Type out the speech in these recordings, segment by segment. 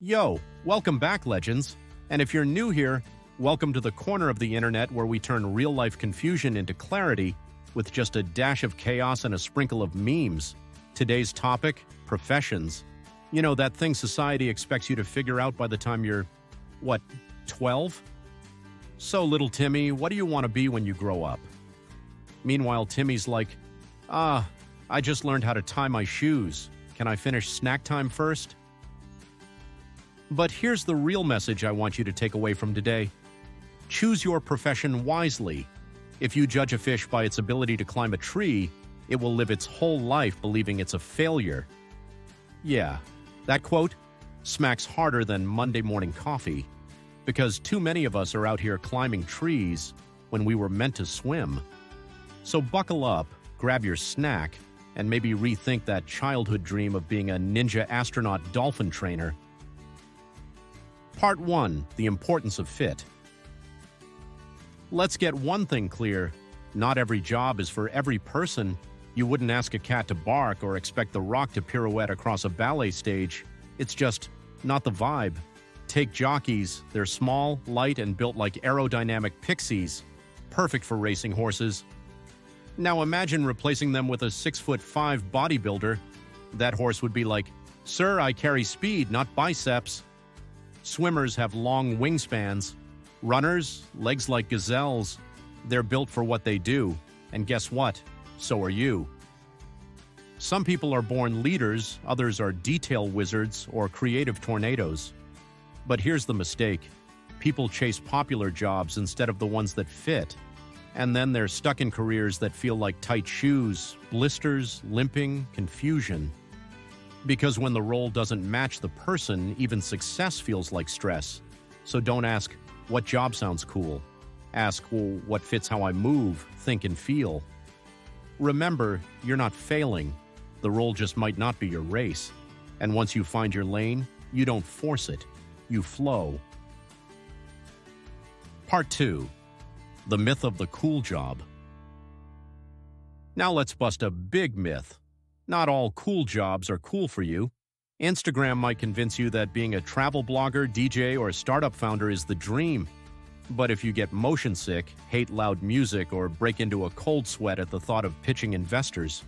Yo, welcome back, legends. And if you're new here, welcome to the corner of the internet where we turn real-life confusion into clarity with just a dash of chaos and a sprinkle of memes. Today's topic, professions. You know, that thing society expects you to figure out by the time you're, 12? So, little Timmy, what do you want to be when you grow up? Meanwhile, Timmy's like, I just learned how to tie my shoes. Can I finish snack time first? But here's the real message I want you to take away from today. Choose your profession wisely. If you judge a fish by its ability to climb a tree, it will live its whole life believing it's a failure. Yeah, that quote smacks harder than Monday morning coffee, because too many of us are out here climbing trees when we were meant to swim. So buckle up, grab your snack, and maybe rethink that childhood dream of being a ninja astronaut dolphin trainer. Part 1. The importance of fit. Let's get one thing clear. Not every job is for every person. You wouldn't ask a cat to bark or expect The Rock to pirouette across a ballet stage. It's just not the vibe. Take jockeys. They're small, light, and built like aerodynamic pixies. Perfect for racing horses. Now imagine replacing them with a 6'5" bodybuilder. That horse would be like, "Sir, I carry speed, not biceps." Swimmers have long wingspans. Runners, legs like gazelles. They're built for what they do. And guess what? So are you. Some people are born leaders, others are detail wizards or creative tornadoes. But here's the mistake. People chase popular jobs instead of the ones that fit. And then they're stuck in careers that feel like tight shoes, blisters, limping, confusion. Because when the role doesn't match the person, even success feels like stress. So don't ask, what job sounds cool? Ask, well, what fits how I move, think, and feel? Remember, you're not failing. The role just might not be your race. And once you find your lane, you don't force it. You flow. Part 2. The myth of the cool job. Now let's bust a big myth. Not all cool jobs are cool for you. Instagram might convince you that being a travel blogger, DJ, or startup founder is the dream. But if you get motion sick, hate loud music, or break into a cold sweat at the thought of pitching investors,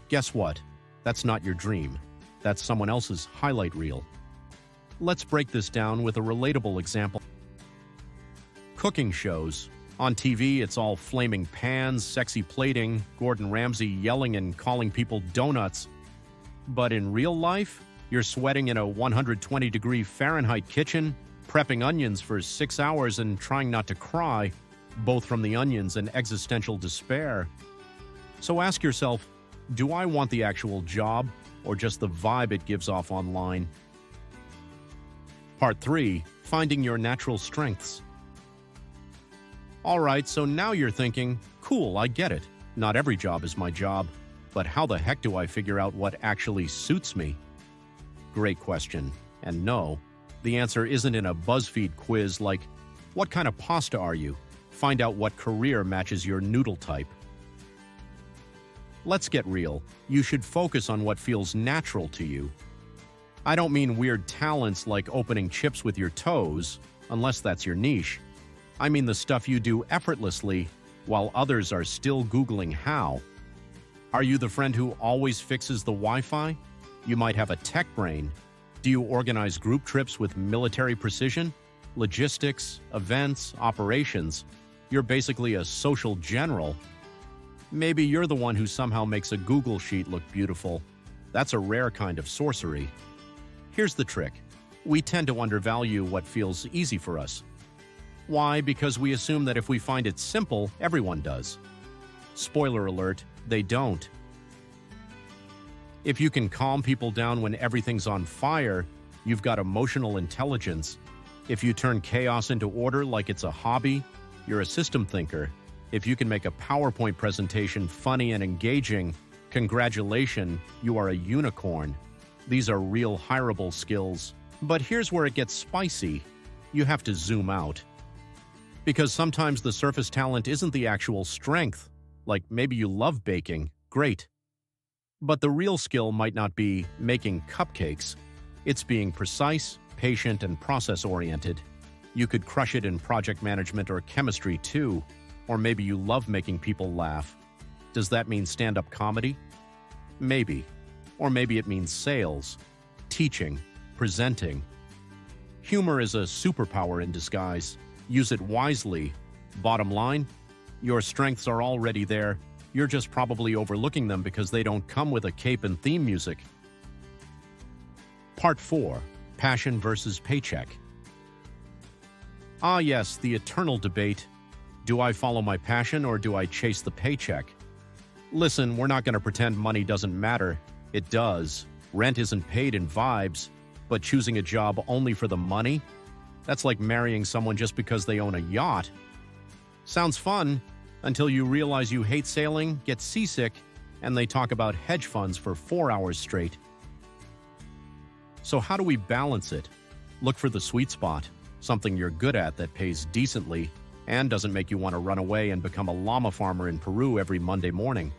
guess what? That's not your dream. That's someone else's highlight reel. Let's break this down with a relatable example. Cooking shows. On TV, it's all flaming pans, sexy plating, Gordon Ramsay yelling and calling people donuts. But in real life, you're sweating in a 120-degree Fahrenheit kitchen, prepping onions for 6 hours and trying not to cry, both from the onions and existential despair. So ask yourself, do I want the actual job or just the vibe it gives off online? Part 3. Finding your natural strengths. Alright, so now you're thinking, cool, I get it. Not every job is my job, but how the heck do I figure out what actually suits me? Great question. And no, the answer isn't in a BuzzFeed quiz like, what kind of pasta are you? Find out what career matches your noodle type. Let's get real. You should focus on what feels natural to you. I don't mean weird talents like opening chips with your toes, unless that's your niche. I mean the stuff you do effortlessly while others are still Googling how. Are you the friend who always fixes the Wi-Fi? You might have a tech brain. Do you organize group trips with military precision? Logistics, events, operations. You're basically a social general. Maybe you're the one who somehow makes a Google sheet look beautiful. That's a rare kind of sorcery. Here's the trick. We tend to undervalue what feels easy for us. Why? Because we assume that if we find it simple, everyone does. Spoiler alert, they don't. If you can calm people down when everything's on fire, you've got emotional intelligence. If you turn chaos into order like it's a hobby, you're a system thinker. If you can make a PowerPoint presentation funny and engaging, congratulations, you are a unicorn. These are real hireable skills. But here's where it gets spicy. You have to zoom out. Because sometimes the surface talent isn't the actual strength. Like maybe you love baking, great. But the real skill might not be making cupcakes. It's being precise, patient and process-oriented. You could crush it in project management or chemistry too, or maybe you love making people laugh. Does that mean stand-up comedy? Maybe. Or maybe it means sales, teaching, presenting. Humor is a superpower in disguise. Use it wisely. Bottom line, your strengths are already there. You're just probably overlooking them because they don't come with a cape and theme music. Part 4. Passion versus paycheck. Ah yes, the eternal debate. Do I follow my passion or do I chase the paycheck? Listen, we're not going to pretend money doesn't matter. It does. Rent isn't paid in vibes, but choosing a job only for the money? That's like marrying someone just because they own a yacht. Sounds fun, until you realize you hate sailing, get seasick, and they talk about hedge funds for 4 hours straight. So how do we balance it? Look for the sweet spot, something you're good at that pays decently and doesn't make you want to run away and become a llama farmer in Peru every Monday morning.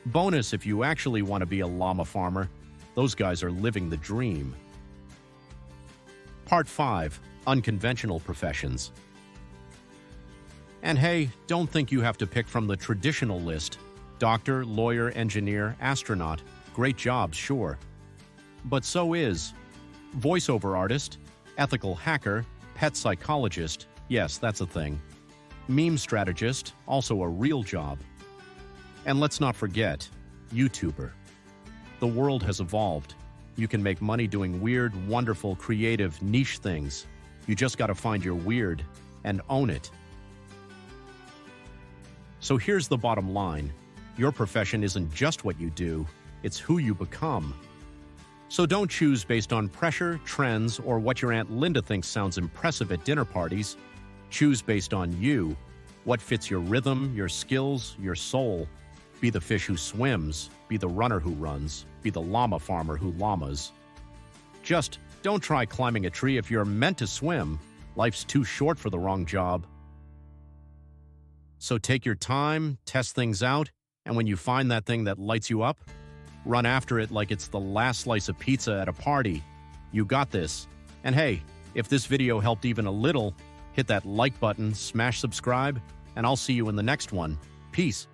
Bonus if you actually want to be a llama farmer. Those guys are living the dream. Part 5. Unconventional professions. And hey, don't think you have to pick from the traditional list. Doctor, lawyer, engineer, astronaut. Great jobs, sure. But so is voiceover artist, ethical hacker, pet psychologist. Yes, that's a thing. Meme strategist, also a real job. And let's not forget, YouTuber. The world has evolved. You can make money doing weird, wonderful, creative, niche things. You just gotta find your weird and own it. So here's the bottom line. Your profession isn't just what you do, it's who you become. So don't choose based on pressure, trends, or what your Aunt Linda thinks sounds impressive at dinner parties. Choose based on you, what fits your rhythm, your skills, your soul. Be the fish who swims, be the runner who runs, be the llama farmer who llamas. Just don't try climbing a tree if you're meant to swim. Life's too short for the wrong job. So take your time, test things out, and when you find that thing that lights you up, run after it like it's the last slice of pizza at a party. You got this. And hey, if this video helped even a little, hit that like button, smash subscribe, and I'll see you in the next one. Peace.